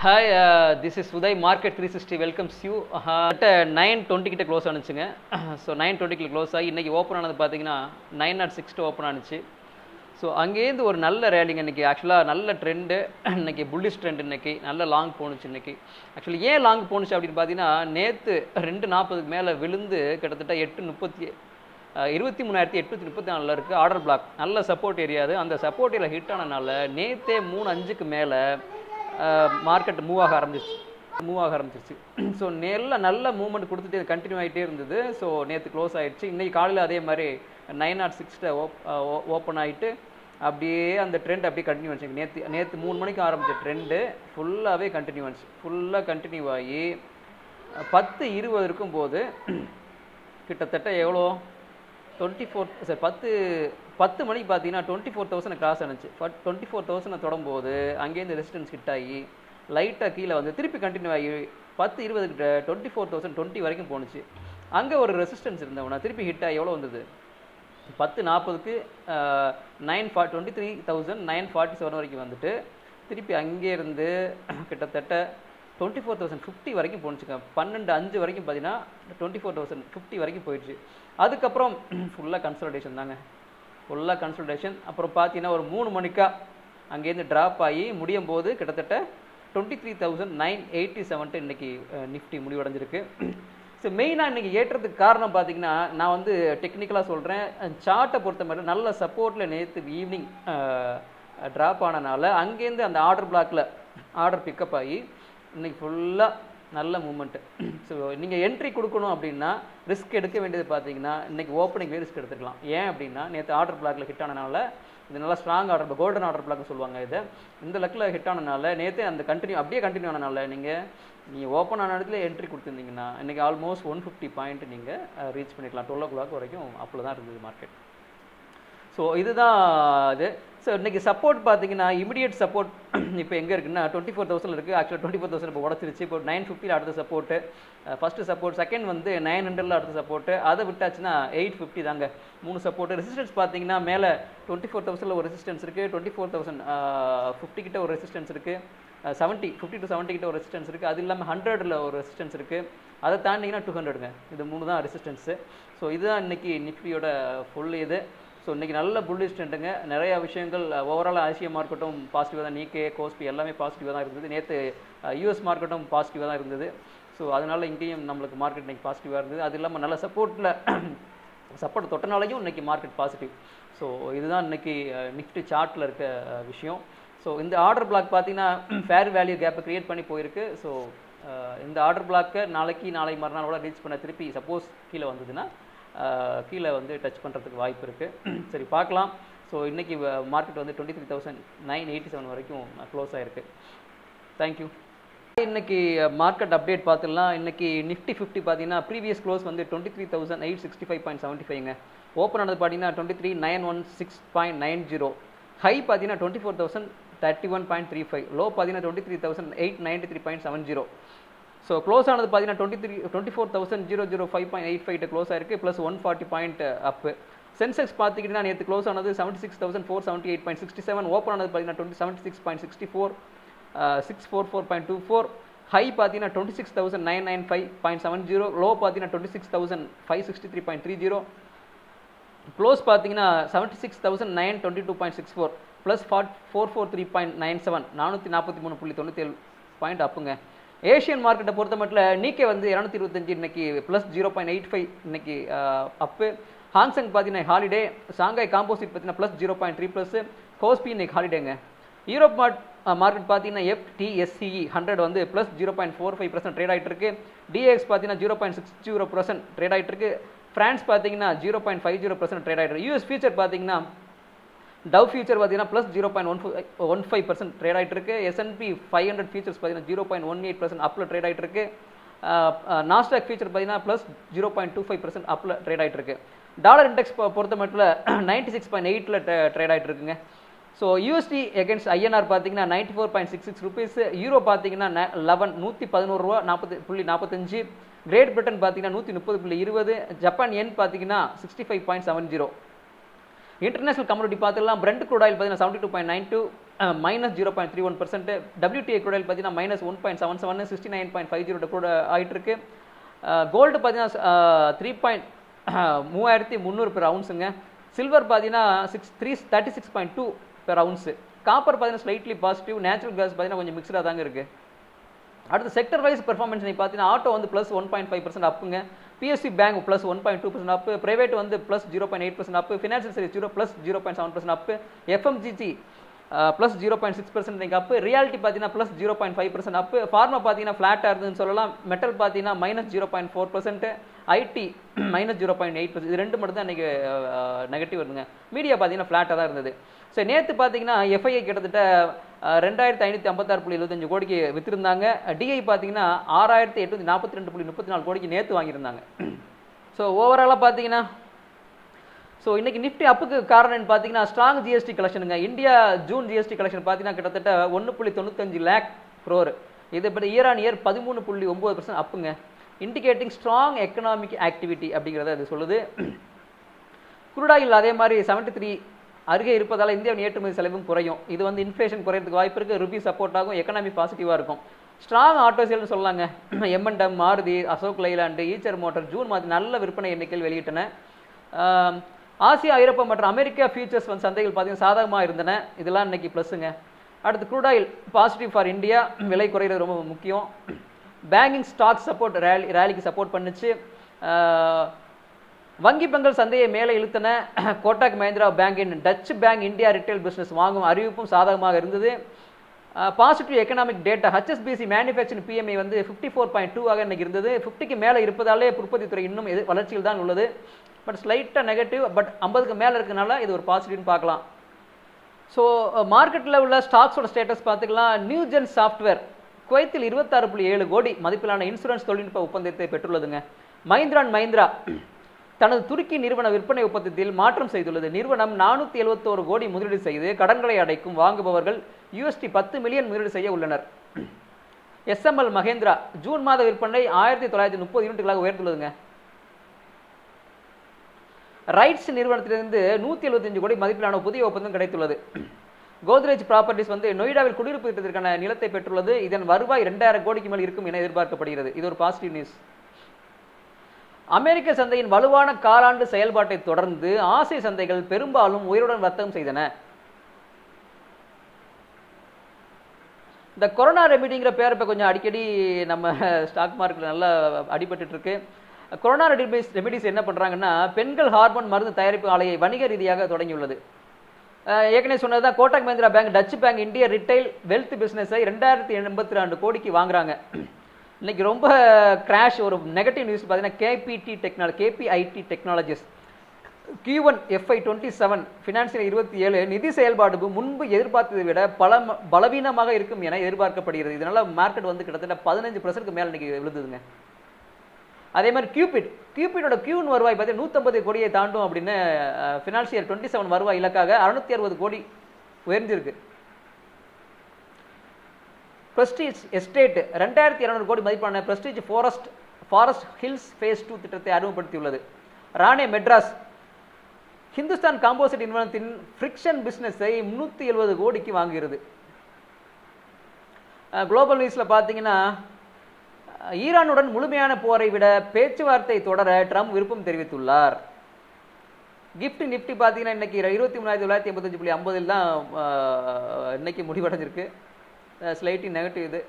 Hi, this is Uday. Market 360 welcomes you. 9:20 கிட்ட close ஆனிச்சுங்க. So 9:20 close ஆகி இன்றைக்கி ஓப்பன் ஆனது பார்த்தீங்கன்னா 906 ஓப்பன் ஆனிச்சு. ஸோ அங்கேருந்து ஒரு நல்ல ரேலிங்க இன்றைக்கி. ஆக்சுவலாக நல்ல ட்ரெண்டு இன்றைக்கி, புல்லிஷ் ட்ரெண்ட் இன்றைக்கி நல்ல லாங் போணுச்சு இன்றைக்கி. ஆக்சுவலி ஏன் லாங் போணுச்சு அப்படின்னு பார்த்தீங்கன்னா, நேற்று 240 மேலே விழுந்து கிட்டத்தட்ட 23,834 இருக்குது ஆர்டர் பிளாக். நல்ல சப்போர்ட் ஏரியா. அது அந்த சப்போர்ட் ஏரியா ஹிட் ஆனதுனால நேற்றே 3:05க்கு மேலே மார்க்கெட் மூவ் ஆக ஆரம்பிச்சிருச்சு. ஸோ நல்ல மூவ்மெண்ட் கொடுத்துட்டு கண்டினியூ ஆகிட்டே இருந்தது. ஸோ நேற்று க்ளோஸ் ஆகிடுச்சு. இன்றைக்கி காலையில் அதே மாதிரி 906 ஓப்பன் ஆகிட்டு அப்படியே அந்த ட்ரெண்ட் அப்படியே கண்டினியூ ஆச்சு. நேற்று 3 மணிக்கு ஆரம்பித்த ட்ரெண்டு ஃபுல்லாகவே கண்டினியூ ஆச்சு. ஃபுல்லாக கண்டினியூ ஆகி 10:20 இருக்கும்போது கிட்டத்தட்ட எவ்வளோ 10 மணிக்கு பார்த்தீங்கன்னா 24,000 கிராஸ் ஆனிச்சு. 24,000 தொடரும்போது அங்கேருந்து ரெசிஸ்டன்ஸ் ஹிட் ஆகி லைட்டாக கீழே வந்து திருப்பி கண்டினியூ ஆகி 10:20 கிட்ட 24,020 வரைக்கும் போணுச்சு. அங்கே ஒரு ரெசிஸ்டன்ஸ் இருந்தவனா திருப்பி ஹிட் ஆகி எவ்வளோ வந்தது, 10:40க்கு 23,947 வரைக்கும் வந்துட்டு திருப்பி அங்கேருந்து கிட்டத்தட்ட 24,050 வரைக்கும் போணுச்சுங்க. 12:05 வரைக்கும் பார்த்தீங்கன்னா 24,050 வரைக்கும் போயிடுச்சு. அதுக்கப்புறம் ஃபுல்லாக கன்சல்டேஷன் தாங்க, ஃபுல்லாக கன்சல்டேஷன். அப்புறம் பார்த்தீங்கன்னா ஒரு 3 மணிக்கா அங்கேருந்து ட்ராப் ஆகி முடியும் போது கிட்டத்தட்ட 23,987 இன்றைக்கி நிஃப்டி முடிவடைஞ்சிருக்கு. ஸோ மெயினாக இன்றைக்கி ஏற்றதுக்கு காரணம் பார்த்தீங்கன்னா, நான் வந்து டெக்னிக்கலாக சொல்கிறேன், சார்ட்டை பொறுத்த மாதிரி நல்ல சப்போர்ட்டில் நேற்று ஈவினிங் ட்ராப் ஆனனால அங்கேருந்து அந்த ஆர்டர் பிளாக்கில் ஆர்டர் பிக்கப் ஆகி இன்றைக்கி ஃபுல்லாக நல்ல மூமெண்ட்டு. ஸோ நீங்கள் என்ட்ரி கொடுக்கணும் அப்படின்னா ரிஸ்க் எடுக்க வேண்டியது பார்த்தீங்கன்னா இன்றைக்கி ஓப்பனிங்லேயே ரிஸ்க் எடுத்துக்கலாம். ஏன் அப்படின்னா நேற்று ஆர்டர் பிளாக்கில் ஹிட் ஆனனால, இது நல்லா ஸ்ட்ராங் ஆர்டர், கோல்டன் ஆர்டர் பிளாக்னு சொல்லுவாங்க இதை, இந்த லக்கில் ஹிட் ஆனனால நேற்று அந்த அப்படியே கண்டினியூ ஆனனால நீங்கள் ஓப்பன் ஆன இடத்துல என்ட்ரி கொடுத்துருந்தீங்கன்னா இன்றைக்கி ஆல்மோஸ்ட் 150 பாயிண்ட் நீங்கள் ரீச் பண்ணிக்கலாம். 12 o'clock வரைக்கும் அப்போ தான் இருந்தது மார்க்கெட். ஸோ இதுதான் இது. ஸோ இன்றைக்கி சப்போர்ட் பார்த்தீங்கன்னா இமிடியேட் சப்போர்ட் இப்போ எங்கே இருக்குன்னா 24,000 இருக்குது. ஆக்சுவலாக 24,000 இப்போ உடச்சிருச்சு. இப்போ 950 அடுத்த சப்போர்ட்டு, ஃபஸ்ட்டு சப்போர்ட். செகண்ட் வந்து 900 அடுத்த சப்போர்ட்டு. அதை விட்டாச்சுன்னா 850 தாங்க 3 சப்போர்ட்டு. ரெசிஸ்டன்ஸ் பார்த்தீங்கன்னா மேலே 24,000 ஒரு ரெசிஸ்டன்ஸ் இருக்குது, 24,050 கிட்ட ஒரு ரெசிஸ்டன்ஸ் இருக்குது, 50 to 70 கிட்ட ஒரு ரெசிஸ்டன்ஸ் இருக்குது. அது இல்லாமல் 100ல் ஒரு ரெசிஸ்டன்ஸ் இருக்குது. அதை தாண்டிங்கன்னா 200ங்க. இது 3 தான் ரெசிஸ்டன்ஸு. ஸோ இதுதான் இன்றைக்கி நிஃப்டியோட ஃபுல் இது. ஸோ இன்றைக்கி நல்ல புல்லிஷ் ட்ரெண்டுங்க. நிறையா விஷயங்கள் ஓவரால் ஆசியா மார்க்கெட்டும் பாசிட்டிவாக தான், நீக்கே கோஸ்பி எல்லாமே பாசிட்டிவாக தான் இருந்தது. நேற்று யூஎஸ் மார்க்கெட்டும் பாசிட்டிவாக தான் இருந்தது. ஸோ அதனால் இங்கேயும் நம்மளுக்கு மார்க்கெட் இன்றைக்கி பாசிட்டிவாக இருந்தது. அது இல்லாமல் நல்ல சப்போர்ட் தொட்டனாலையும் இன்றைக்கி மார்க்கெட் பாசிட்டிவ். ஸோ இதுதான் இன்றைக்கி நிஃப்டி சார்ட்டில் இருக்க விஷயம். ஸோ இந்த ஆர்டர் பிளாக் பார்த்தீங்கன்னா ஃபேர் வேல்யூ கேப்பை க்ரியேட் பண்ணி போயிருக்கு. ஸோ இந்த ஆர்டர் பிளாக்கை நாளை மறுநாள் கூட ரீச் பண்ண திருப்பி சப்போஸ் கீழே வந்ததுன்னா கீழே வந்து டச் பண்ணுறதுக்கு வாய்ப்பு இருக்குது. சரி பார்க்கலாம். ஸோ இன்றைக்கி மார்க்கெட் வந்து 23,987 வரைக்கும் க்ளோஸ் ஆகிருக்கு. தேங்க்யூ. இன்றைக்கி மார்க்கெட் அப்டேட் பார்த்துடலாம். இன்றைக்கி நிஃப்டி 50 பார்த்தீங்கன்னா ப்ரீவியஸ் க்ளோஸ் வந்து 23,865.75ங்க. ஓப்பன் ஆனது பார்த்தீங்கன்னா 23,916.90. ஹை பார்த்தீங்கன்னா 24,031.35. லோ பார்த்தீங்கன்னா 23,893.70. ஸோ க்ளோஸ் ஆனது பார்த்தீங்கன்னா 24,005.85 க்ளோஸ் ஆயிருக்கு, ப்ளஸ் 140 பாயிண்ட் அப்பு. சென்செக்ஸ் பார்த்துக்கிட்டிங்கன்னா நேற்று க்ளோஸ் ஆனது 76,478.67. ஓப்பன் ஆனது பார்த்தீங்கன்னா 76.64, 644.24. ஹை பார்த்தீங்கன்னா 26,995.70. லோ பார்த்தீங்கன்னா 26,563.30. க்ளோஸ் பார்த்தீங்கன்னா 76,922.64, ப்ளஸ் 443.97, 443.97 பாயிண்ட் அப்புங்க. ஏஷியன் மார்க்கெட்டை பொறுத்த மட்டும் நீக்கே வந்து 225 இன்னைக்கு ப்ளஸ் 0.85 இன்னைக்கு அப்பு. ஹாங்சங் பார்த்தீங்கன்னா ஹாலிடே. ஷாங்காய் காம்போசிட் பார்த்தீங்கன்னா ப்ளஸ் 0.3 ப்ளஸ். கோஸ்பி இன்னைக்கு ஹாலிடேங்க. யூரோப் மார்க்கெட் பார்த்தீங்கன்னா FTSE 100 வந்து ப்ளஸ் 0.45% ட்ரேட் ஆகிட்டு இருக்கு. டிஎக்ஸ் பார்த்தீங்கன்னா 0.60% ட்ரேட் ஆகிட்டு இருக்கு. ஃப்ரான்ஸ் பார்த்தீங்கன்னா 0.50% ட்ரேட் ஆகிட்டு இருக்கு. யூஎஸ் ஃபியூச்சர் பார்த்தீங்கன்னா டவ் ஃபியூச்சர் பார்த்தீங்கன்னா ப்ளஸ் 0.15% ட்ரேட் ஆகிட்டு இருக்கு. S&P 500 ஃபியூச்சர்ஸ் பார்த்தீங்கன்னா 0.18% அப்பில் ட்ரேட் ஆகிட்டு இருக்கு. நாஸ்டாக் ஃபியூச்சர் பார்த்தீங்கன்னா ப்ளஸ் 0.25% அப்பில் ட்ரேட் ஆகிட்டு இருக்கு. டாலர் இண்டெக்ஸ் பொறுத்த மட்டும் 96.8ல் ட்ரேட் ஆகிட்டு இருக்குங்க. ஸோ USD எகென்ஸ்ட் INR பார்த்தீங்கன்னா 94.66 ருபீஸ். யூரோ பார்த்தீங்கன்னா 111 ரூபா 40.45. கிரேட் பிரிட்டன் பார்த்தீங்கன்னா 130.20. ஜப்பான் yen பார்த்தீங்கன்னா 65.70. இன்டர்நேஷனல் கமோடிட்டி பார்த்துலாம். பிரெண்ட் க்ரூட் ஆயில் பார்த்தீங்கன்னா 72.92, -0.31%. WTI crude oil பார்த்தீங்கன்னா -1.77 69.50 கூட ஆயிட்டு இருக்கு. கோல்டு பார்த்தீங்கன்னா 3300 பெர் அவுன்ஸுங்க. சில்வர் பார்த்தீங்கன்னா 36.2 பெர் அவுன்ஸு. காப்பர் பார்த்தீங்கன்னா ஸ்லைட்லி பாசிட்டிவ். நேச்சுரல் கேஸ் பார்த்தீங்கன்னா கொஞ்சம் மிக்சடாக தாங்க இருக்குது. அடுத்து செக்டர் வைஸ் பெர்ஃபார்மன்ஸ் நீங்கள் பார்த்தீங்கன்னா ஆட்டோ வந்து +1.5% அப்புங்க. PSU பேங்க் +1.2% அப்பு. பிரைவேட் வந்து +0.8% அப்பு. ஃபினான்ஷியல் சர்வீஸ் +0.7% அப்பு. FMCG +0.6% நீங்கள் அப்பு. ரியாலிட்டி பார்த்தீங்கன்னா +0.5% அப்பு. ஃபார்மா பார்த்தீங்கன்னா ஃப்ளாட்டாக இருந்ததுன்னு சொல்லலாம். மெட்டல் பார்த்தீங்கன்னா -0.4%. ஐடி -0.8%. இது ரெண்டு மட்டும் தான் இன்றைக்கி நெகட்டிவ் இருந்துங்க. மீடியா பார்த்தீங்கன்னா ஃப்ளாட்டாக தான் இருந்தது. ஸோ நேற்று பார்த்தீங்கன்னா எஃப்ஐஐ கிட்டத்தட்ட 2556.75 கோடிக்கு விற்றுருந்தாங்க. டிஐ பார்த்தீங்கன்னா 6842.34 கோடிக்கு நேற்று வாங்கியிருந்தாங்க. ஸோ ஓவராலாக பார்த்தீங்கன்னா இன்றைக்கி நிஃப்டி அப்புக்கு காரணம்னு பார்த்தீங்கன்னா ஸ்ட்ராங் ஜிஎஸ்டி கலெக்ஷனுங்க. இந்தியா ஜூன் ஜிஎஸ்டி கலெக்ஷன் பார்த்தீங்கன்னா கிட்டத்தட்ட 1.95 lakh crore. இது பட் இயர் ஆன் இயர் 13.9% அப்புங்க. இண்டிகேட்டிங் ஸ்ட்ராங் எக்கனாமிக் ஆக்டிவிட்டி அப்படிங்கிறத அது சொல்லுது. குரூடாயில் அதே மாதிரி 73 அருகே இருப்பதால் இந்தியாவின் ஏற்றுமதி செலவும் குறையும். இது வந்து இன்ஃப்ளேஷன் குறையிறதுக்கு வாய்ப்பு இருக்குது. ருபி சப்போர்ட் ஆகும். எக்கனாமி பாசிட்டிவாக இருக்கும். ஸ்ட்ராங் ஆட்டோ சேல்னு சொல்லலாங்க. Momentum, Maruti, Ashok Leyland, Eicher motor June மாதம் நல்ல விற்பனை எண்ணிக்கையில் வெளியிட்டன. ஆசியா, ஐரோப்பா மற்றும் அமெரிக்கா ஃபியூச்சர்ஸ் வந்து சந்தைகள் பார்த்தீங்கன்னா சாதகமாக இருந்தன. இதெல்லாம் இன்னைக்கு ப்ளஸ்ஸுங்க. அடுத்து பாசிட்டிவ் ஃபார் இந்தியா. விலை குறையிறது ரொம்ப முக்கியம். பேங்கிங் ஸ்டாக் சப்போர்ட் ரேலிக்கு சப்போர்ட் பண்ணுச்சு. வங்கி பங்கள் சந்தையை மேலே இழுத்தன. கோட்டாக் மஹிந்திரா பேங்கின் Deutsche bank India retail business வாங்கும் அறிவிப்பும் சாதகமாக இருந்தது. Positive economic data HSBC manufacturing PMI வந்து 54.2 ஆக இன்னைக்கு இருந்தது. 50க்கு மேலே இருப்பதாலே உற்பத்தி துறை இன்னும் வளர்ச்சியில் தான் உள்ளது. பட் ஸ்லைட்டாக நெகட்டிவ். பட் 50க்கு மேலே இருக்கனால இது ஒரு பாசிட்டிவ்னு பார்க்கலாம். ஸோ மார்க்கெட்டில் உள்ள ஸ்டாக்ஸோட ஸ்டேட்டஸ் பார்த்துக்கலாம். நியூஜென் சாஃப்ட்வேர் குவைத்தில் 26.7 கோடி மதிப்பிலான இன்சூரன்ஸ் தொழில்நுட்ப ஒப்பந்தத்தை பெற்றுள்ளதுங்க. மஹிந்திரா அண்ட் மஹிந்திரா தனது துருக்கி நிறுவன விற்பனை ஒப்பந்தத்தில் மாற்றம் செய்துள்ளது. நிறுவனம் 471 கோடி முதலீடு செய்து கடன்களை அடைக்கும் வாங்குபவர்கள் $10 மில்லியன் முதலீடு செய்ய உள்ளனர். SML மஹேந்திரா ஜூன் மாத விற்பனை 1930 யூனிட்டுகளாக உயர்ந்துள்ளதுங்க. ரைட்ஸ் நிறுவனத்திலிருந்து 175 கோடி மதிப்பிலான புதிய ஒப்பந்தம் கிடைத்துள்ளது. கோத்ரேஜ் ப்ராப்பர்ட்டிஸ் வந்து நொய்டாவில் குடியிருப்பு திட்டத்திற்கான நிலத்தை பெற்றுள்ளது. இதன் வருவாய் 2000 கோடிக்கு மேல் இருக்கும் என எதிர்பார்க்கப்படுகிறது. இது ஒரு பாசிட்டிவ் நியூஸ். அமெரிக்க சந்தையின் வலுவான காலாண்டு செயல்பாட்டை தொடர்ந்து ஆசிய சந்தைகள் பெரும்பாலும் உயருடன் வர்த்தகம் செய்தன. இந்த கொரோனா ரெமிடிங்கிற பேர் இப்போ கொஞ்சம் அடிக்கடி நம்ம ஸ்டாக் மார்க்கெட்டில் நல்லா அடிபட்டு இருக்கு. கொரோனா ரெமிடிஸ் என்ன பண்ணுறாங்கன்னா பெண்கள் ஹார்மோன் மருந்து தயாரிப்பு ஆலையை வணிக ரீதியாக தொடங்கியுள்ளது. ஏற்கனவே சொன்னதுதான் Kotak Mahindra bank touch bank India retail wealth பிஸ்னஸை 2082 கோடிக்கு வாங்குறாங்க. இன்னைக்கு ரொம்ப கிராஷ். ஒரு நெகட்டிவ் நியூஸ் பார்த்தீங்கன்னா KPIT technologies Q1 FY27 financial 27 நிதி செயல்பாடு முன்பு எதிர்பார்த்ததை விட பலவீனமாக இருக்கும் என எதிர்பார்க்கப்படுகிறது. இதனால மார்க்கெட் வந்து கிட்டத்தட்ட 15% மேலே இன்னைக்கு விழுதுங்க. அதே மாதிரி கியூபிடோட Q1 வருவாய் பார்த்தீங்கன்னா 150 கோடியை தாண்டும் அப்படின்னு ஃபினான்சியல் 27 வருவாய் இலக்காக 660 கோடி உயர்ந்திருக்கு. பிரஸ்டீஜ் எஸ்டேட் 2200 கோடி மதிப்பான பிரஸ்டீஜ் ஃபாரஸ்ட் ஹில்ஸ் ஃபேஸ் 2 திட்டத்தை அறிமுகப்படுத்தியுள்ளது. ராணே மெட்ராஸ் ஹிந்துஸ்தான் காம்போசிட் நிறுவனத்தின் ஃப்ரிக்ஷன் பிஸ்னஸை 370 கோடிக்கு வாங்குகிறது. குளோபல் நியூஸில் பார்த்தீங்கன்னா ஈரானுடன் முழுமையான போரை விட பேச்சுவார்த்தை தொடர ட்ரம்ப் விருப்பம் தெரிவித்துள்ளார். நிஃப்டி பார்த்தீங்கன்னா இன்னைக்கு 23,985.50 தான் இன்னைக்கு முடிவடைஞ்சிருக்கு. Slightly negative. இது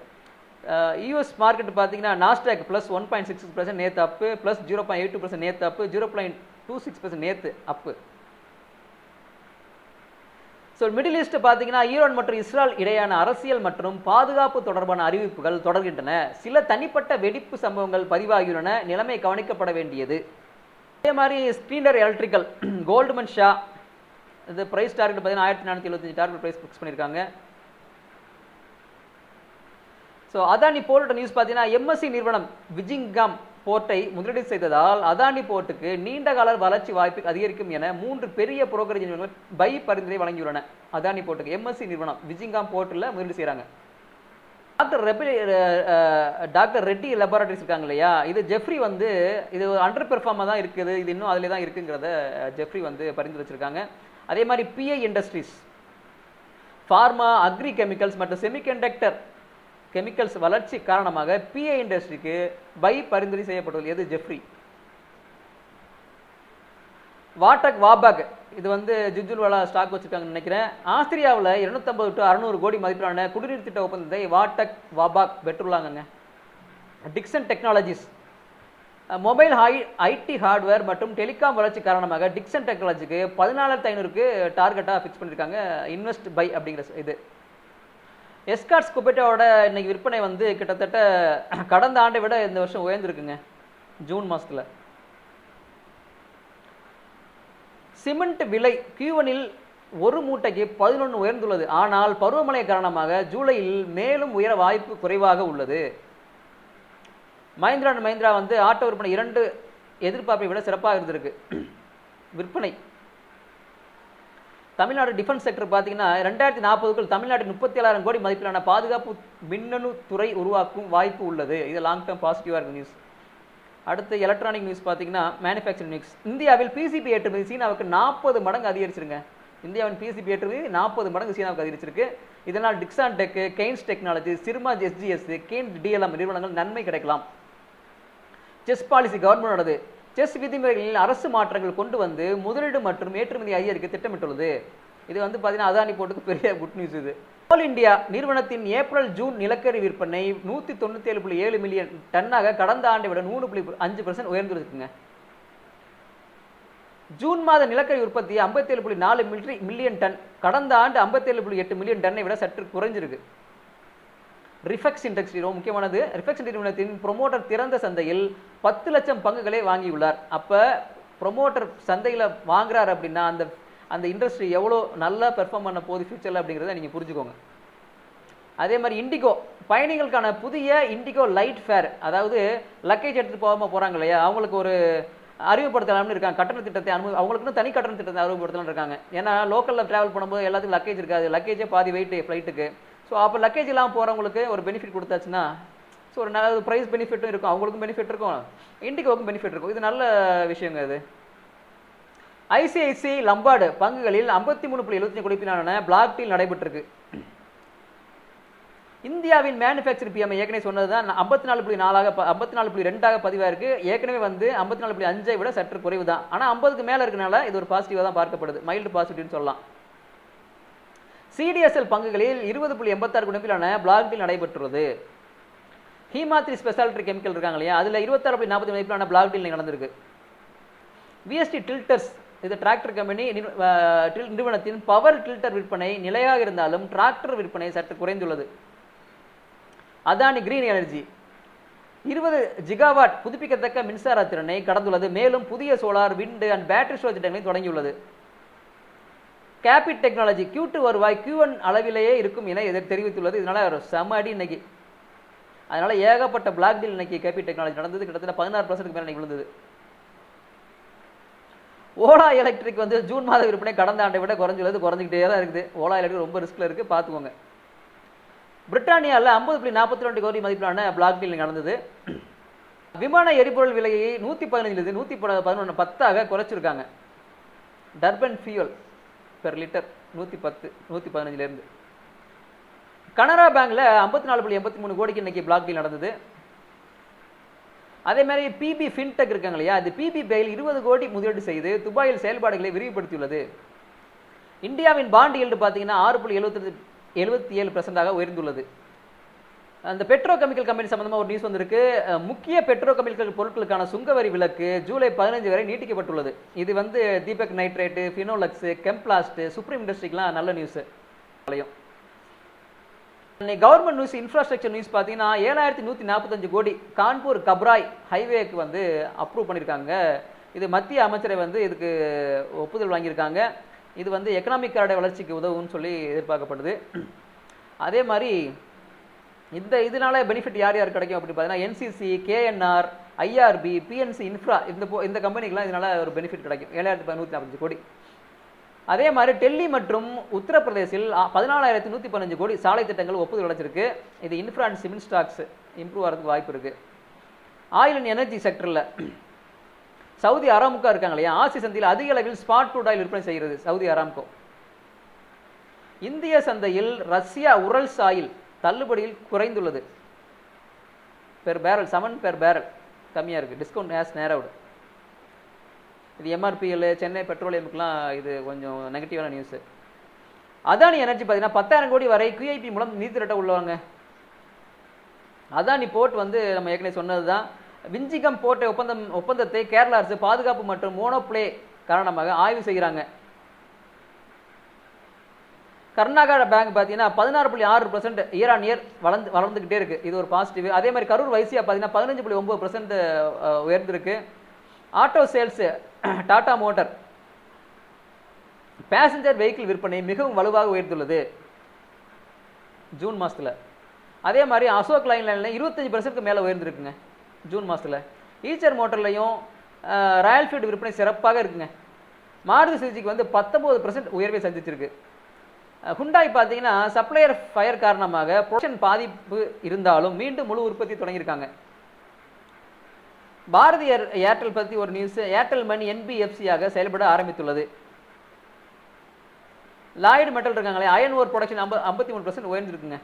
யூஎஸ் மார்க்கெட் பார்த்தீங்கன்னா நாஸ்டாக் +1.66% நேற்று அப்பு, +0.82% நேற்று அப்பு, 0.26% நேற்று அப்பு. ஸோ மிடில் ஈஸ்ட் பார்த்தீங்கன்னா ஈரான் மற்றும் இஸ்ரேல் இடையான அரசியல் மற்றும் பாதுகாப்பு தொடர்பான அறிவிப்புகள் தொடர்கின்றன. சில தனிப்பட்ட வெடிப்பு சம்பவங்கள் பதிவாகியுள்ளன. நிலைமை கவனிக்கப்பட வேண்டியது. அதே மாதிரி ஸ்க்ரீனர் எலக்ட்ரிக்கல் கோல்ட்மன் ஷா இது ப்ரைஸ் டார்கெட் பார்த்தீங்கன்னா 1475 டார்கெட் ப்ரைஸ் ஃபிக்ஸ் பண்ணியிருக்காங்க. ஸோ அதானி போர்ட்டோட நியூஸ் பார்த்தீங்கன்னா MSC நிறுவனம் விஜிங்காம் போர்ட்டை முதலீடு செய்ததால் அதானி போர்ட்டுக்கு நீண்ட கால வளர்ச்சி வாய்ப்பு அதிகரிக்கும் என 3 பெரிய புரோக்கரேஜ் நிறுவனங்கள் பை பரிந்துரை வழங்கியுள்ளன. அதானி போர்ட்டுக்கு MSC நிறுவனம் விஜிங்காம் போர்ட்டில் முதலீடு செய்கிறாங்க. டாக்டர் ரெட்டி லெபார்டரிஸ் இருக்காங்க இல்லையா, இது ஜெஃப்ரி வந்து இது அண்டர் பெர்ஃபார்மாக தான் இருக்குது, இது இன்னும் அதிலே தான் இருக்குங்கிறத ஜெஃப்ரி வந்து பரிந்துரைச்சிருக்காங்க. அதே மாதிரி PI industries pharma, agri chemicals மற்றும் செமிகண்டக்டர் கெமிக்கல்ஸ் வளர்ச்சி காரணமாக பிஐ இண்டஸ்ட்ரிக்கு பை பரிந்துரை செய்யப்பட்டுள்ளது. எது? ஜெஃப்ரி. வாட்டக் வாபாக் இது வந்து ஜுஜுல்வாலா ஸ்டாக் வச்சிருக்காங்கன்னு நினைக்கிறேன். ஆஸ்திரியாவில் 250 to 600 கோடி மதிப்பிலான குடிநீர் திட்ட ஒப்பந்தத்தை வாட்டக் வாபாக் பெற்றுள்ளாங்க. Dixon technologies mobile IT hardware மற்றும் டெலிகாம் வளர்ச்சி காரணமாக டிக்சன் டெக்னாலஜிக்கு 14,500க்கு டார்கெட்டாக ஃபிக்ஸ் பண்ணியிருக்காங்க. இன்வெஸ்ட் பை அப்படிங்கிற இது. எஸ்கார்ட்ஸ் குபேட்டாவோட இன்னைக்கு விற்பனை வந்து கிட்டத்தட்ட கடந்த ஆண்டை விட இந்த வருஷம் உயர்ந்திருக்குங்க ஜூன் மாதத்தில். சிமெண்ட் விலை Q1-இல் ஒரு மூட்டைக்கு 11 உயர்ந்துள்ளது. ஆனால் பருவமழை காரணமாக ஜூலையில் மேலும் உயர வாய்ப்பு குறைவாக உள்ளது. மஹிந்திரா அண்ட் மஹிந்திரா வந்து ஆட்டோ விற்பனை 2 எதிர்பார்ப்பை விட சிறப்பாக இருந்திருக்கு விற்பனை. தமிழ்நாடு டிஃபென்ஸ் செக்டர் பார்த்தீங்கன்னா 2040க்குள் தமிழ்நாட்டில் 37,000 கோடி மதிப்பிலான பாதுகாப்பு மின்னணு துறை உருவாக்கும் வாய்ப்பு உள்ளது. இது லாங் டேர்ம் பாசிட்டிவாக இருக்கு நியூஸ். அடுத்து எலக்ட்ரானிக் நியூஸ் பார்த்தீங்கன்னா மேனுஃபேக்சரிங் நியூஸ். இந்தியாவில் பிசிபி ஏற்றுமதி சீனாவுக்கு 40 மடங்கு அதிகரிச்சிருங்க. இந்தியாவின் பிசிபி ஏற்றுமதி 40 மடங்கு சீனாவுக்கு அதிகரிச்சிருக்கு. இதனால் Dixon tech, Kaynes technology, Syrma SGS, Kaynes DLM நிறுவனங்கள் நன்மை கிடைக்கலாம். Chess policy கவர்மெண்டோடது. செஸ் விதிமுறைகளில் அரசு மாற்றங்கள் கொண்டு வந்து முதலீடு மற்றும் ஏற்றுமதி அதிகரிக்க திட்டமிட்டுள்ளது. இது வந்து பார்த்தீங்கன்னா அதானி போட்டுக்கு பெரிய குட் நியூஸ். இது கோல் இந்தியா நிறுவனத்தின் ஏப்ரல் ஜூன் நிலக்கரி விற்பனை 197.7 மில்லியன் டன்னாக கடந்த ஆண்டை விட 3.5% உயர்ந்திருக்குங்க. ஜூன் மாத நிலக்கரி உற்பத்தி 57.4 மில்லியன் டன், கடந்த ஆண்டு 57.8 மில்லியன் டன்னை விட சற்று குறைஞ்சிருக்கு. ரிஃபெக்ஸ் இண்டஸ்ட்ரி ரொம்ப முக்கியமானது. ரிஃபெக்ஸ் நிறுவனத்தின் ப்ரொமோட்டர் திறந்த சந்தையில் 10 லட்சம் பங்குகளை வாங்கியுள்ளார். அப்போ ப்ரொமோட்டர் சந்தையில் வாங்குறாரு அப்படின்னா அந்த இண்டஸ்ட்ரி எவ்வளோ நல்லா பெர்ஃபார்ம் பண்ண போகுது ஃபியூச்சரில் அப்படிங்கிறத நீங்கள் புரிஞ்சுக்கோங்க. அதே மாதிரி இண்டிகோ பயணிகளுக்கான புதிய இண்டிகோ லைட் ஃபேர், அதாவது லக்கேஜ் எடுத்துகிட்டு போகாமல் போகிறாங்க இல்லையா, அவங்களுக்கு ஒரு அறிமுகப்படுத்தலாம்னு இருக்காங்க. கட்டண திட்டத்தை அவங்களுக்குன்னு தனி கட்டண திட்டத்தை அறிமுகப்படுத்தலாம்னு இருக்காங்க. ஏன்னா லோக்கலில் ட்ராவல் பண்ணும்போது எல்லாத்துக்கும் லக்கேஜ் இருக்காது, லக்கேஜே பாதி வெயிட் ஃப்ளைட்டுக்கு. ஸோ அப்போ லக்கேஜ் இல்லாமல் போகிறவங்களுக்கு ஒரு பெனிஃபிட் கொடுத்தாச்சுன்னா ஸோ ஒரு நல்ல ப்ரைஸ் பெனிஃபிட்டும் இருக்கும், அவங்களுக்கும் பெனிஃபிட் இருக்கும், இண்டிகோவுக்கும் பெனிஃபிட் இருக்கும். இது நல்ல விஷயங்க. இது ஐசிஐசிஐ லம்பார்டு பங்குகளில் 53.75 கோடிப்பிலான பிளாக் டீல் நடைபெற்றிருக்கு. இந்தியாவின் மேனுஃபேக்சரிங் பிஎம்ஐ ஏற்கனவே சொன்னது தான் 54.2 பதிவாயிருக்கு. ஏற்கனவே வந்து 54.5 விட சற்று குறைவு தான். ஆனால் 50க்கு மேலே இருக்கனால இது ஒரு பாசிட்டிவாக தான் பார்க்கப்படுது, மைல்டு பாசிட்டிவ்னு சொல்லலாம். சிடிஎஸ்எல் பங்குகளில் 20.86 கோடிப்பிலான பிளாக் டீல் நடைபெற்றுள்ளது. ஹீமாத்ரி ஸ்பெஷாலிட்டி கெமிக்கல் இருக்காங்க இல்லையா, அதில் 26.40 மதிப்பிலான பிளாக் டீல் நடந்திருக்கு. விஎஸ்டி டில்டர்ஸ் இது டிராக்டர் கம்பெனி நிறுவனத்தின் பவர் டில்டர் விற்பனை நிலையாக இருந்தாலும் டிராக்டர் விற்பனை சற்று குறைந்துள்ளது. அதானி கிரீன் எனர்ஜி 20 ஜிகாவாட் புதுப்பிக்கத்தக்க மின்சார திறனை கடந்துள்ளது. மேலும் புதிய solar, wind and battery storage திட்டங்களை தொடங்கியுள்ளது. கேபிட் டெக்னாலஜி Q2 வருவாய் Q1 அளவிலேயே இருக்கும் என தெரிவித்துள்ளது. இதனால ஒரு செம அடி இன்னைக்கு. அதனால ஏகப்பட்ட பிளாக் டீல் இன்னைக்கு கேபிட் டெக்னாலஜி நடந்தது. கிட்டத்தட்ட 16% மேலே விழுந்தது. ஓலா எலக்ட்ரிக் வந்து ஜூன் மாத விற்பனை கடந்த ஆண்டை விட குறைஞ்சிக்கிட்டே தான் இருக்குது. ஓலா எலக்ட்ரிக் ரொம்ப ரிஸ்கில் இருக்குது, பார்த்துக்கோங்க. பிரிட்டானியாவில் 50.42 கோடி மதிப்பிலான பிளாக் டீல் நடந்தது. விமான எரிபொருள் விலையை 115 111 10ஆக குறைச்சிருக்காங்க. Turbine fuel per litre 110 115 Canara பேங்க்ல 54.83 கோடிக்கு இன்னைக்கு பிளாக் டீல் நடந்தது. அதே மாதிரி பிபி ஃபின்டெக் இருக்காங்க இல்லையா, அது பிபி பேயில் 20 கோடி முதலீடு செய்து துபாயில் செயல்பாடுகளை விரிவுபடுத்தியுள்ளது. இந்தியாவின் பாண்ட் ஈல்டு பார்த்தீங்கன்னா 6.77% உயர்ந்துள்ளது. அந்த பெட்ரோ கெமிக்கல் கம்பெனி சம்பந்தமாக ஒரு நியூஸ் வந்திருக்கு. முக்கிய பெட்ரோ கெமிக்கல் பொருட்களுக்கான சுங்கவரி விலக்கு ஜூலை 15 வரை நீட்டிக்கப்பட்டுள்ளது. இது வந்து தீபக் நைட்ரேட்டு, ஃபினோலக்ஸ், கெம்பிளாஸ்ட், சுப்ரீம் இண்டஸ்ட்ரிக்கெலாம் நல்ல news. Government news infrastructure news பார்த்தீங்கன்னா 7,145 கோடி கான்பூர் கப்ராய் ஹைவேக்கு வந்து அப்ரூவ் பண்ணியிருக்காங்க. இது மத்திய அமைச்சரை வந்து இதுக்கு ஒப்புதல் வாங்கியிருக்காங்க. இது வந்து எக்கனாமிக் கார்டை வளர்ச்சிக்கு உதவும்னு சொல்லி எதிர்பார்க்கப்படுது. அதே மாதிரி இதனால பெனிஃபிட் யார் யார் கிடைக்கும் அப்படின்னு பார்த்தீங்கன்னா என்சிசி, கேஎன்ஆர், ஐஆர்பி, பிஎன்சி இன்ஃப்ரா இந்த கம்பெனிக்கெலாம் இதனால ஒரு பெனிஃபிட் கிடைக்கும். 7,145 கோடி. அதே மாதிரி டெல்லி மற்றும் உத்தரப்பிரதேசில் 14,115 கோடி சாலை திட்டங்கள் ஒப்புதல் கிடைச்சிருக்கு. இது infra and cement stocks improve ஆகிறதுக்கு வாய்ப்பு இருக்கு. ஆயில் அண்ட் எனர்ஜி செக்டரில் சவுதி அராம்கோ இருக்காங்க இல்லையா, ஆசி சந்தையில் அதிக அளவில் ஸ்பாட் க்ரூட் ஆயில் விற்பனை செய்கிறது சவுதி அராம்கோ. இந்திய சந்தையில் ரஷ்யா உரல்ஸ் ஆயில் தள்ளுபடியில் குறைந்துள்ளது. பெர் பேரல் 7 பெர் பேரல் கம்மியாக இருக்குது. Discount has narrowed. இது எம்ஆர்பிஎல் சென்னை பெட்ரோலியமுக்குலாம் இது கொஞ்சம் நெகட்டிவான நியூஸு. அதானி எனர்ஜி பார்த்தீங்கன்னா 10,000 கோடி வரை QIP மூலம் நிதி திரட்ட உள்ளவங்க. அதானி போர்ட் வந்து நம்ம ஏற்கனவே சொன்னது தான். விஞ்சிகம் போர்ட் ஒப்பந்தத்தை கேரள அரசு பாதுகாப்பு மற்றும் மோனோப்ளே காரணமாக ஆய்வு செய்கிறாங்க. கர்நாடகா பேங்க் பார்த்தீங்கன்னா 16.6% இயர் ஆன் இயர் வளர்ந்துக்கிட்டே இருக்கு. இது ஒரு பாசிட்டிவ். அதே மாதிரி கரூர் வைசியா பார்த்தீங்கன்னா 15.9% உயர்ந்திருக்கு. Auto sales Tata motor passenger vehicle விற்பனை மிகவும் வலுவாக உயர்ந்துள்ளது ஜூன் மாதத்தில். அதே மாதிரி அசோக் லைன்ல 25% மேலே உயர்ந்திருக்குங்க ஜூன் மாதத்தில். ஈச்சர் மோட்டர்லையும் ராயல் ஃபீல்டு விற்பனை சிறப்பாக இருக்குங்க. மாருதி சுசுகிக்கு வந்து 19% உயர்வை சந்திச்சிருக்கு. ஹுண்டாய் பார்த்தீங்கன்னா சப்ளையர் ஃபயர் காரணமாக ப்ரொடக்ஷன் பாதிப்பு இருந்தாலும் மீண்டும் முழு உற்பத்தி தொடங்கியிருக்காங்க. பாரதி ஏர்டெல் பற்றி ஒரு நியூஸ். ஏர்டெல் மணி NBFC-ஆக செயல்பட ஆரம்பித்துள்ளது. லாய்டு மெட்டல் இருக்காங்களே அயன் ஓர் ப்ரொடக்ஷன் 53% உயர்ந்திருக்குங்க.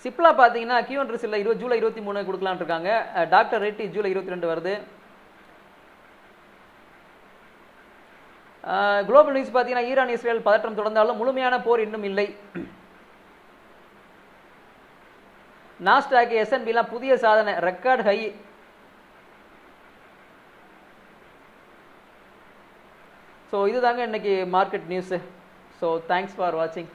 சிப்லா பார்த்தீங்கன்னா Q1 ரிசல்ட்ல ஜூலை 23 கொடுக்கலான்னு இருக்காங்க. டாக்டர் ரெட்டி ஜூலை 22 வருது. குளோபல் நியூஸ் பார்த்தீங்கன்னா ஈரான் இஸ்ரேல் பதற்றம் தொடர்ந்தாலும் முழுமையான போர் இன்னும் இல்லை. நாஸ்டாக் S&P புதிய சாதனை ரெக்கார்ட் ஹை. ஸோ இதுதாங்க இன்னைக்கு market news. So thanks for வாட்சிங்.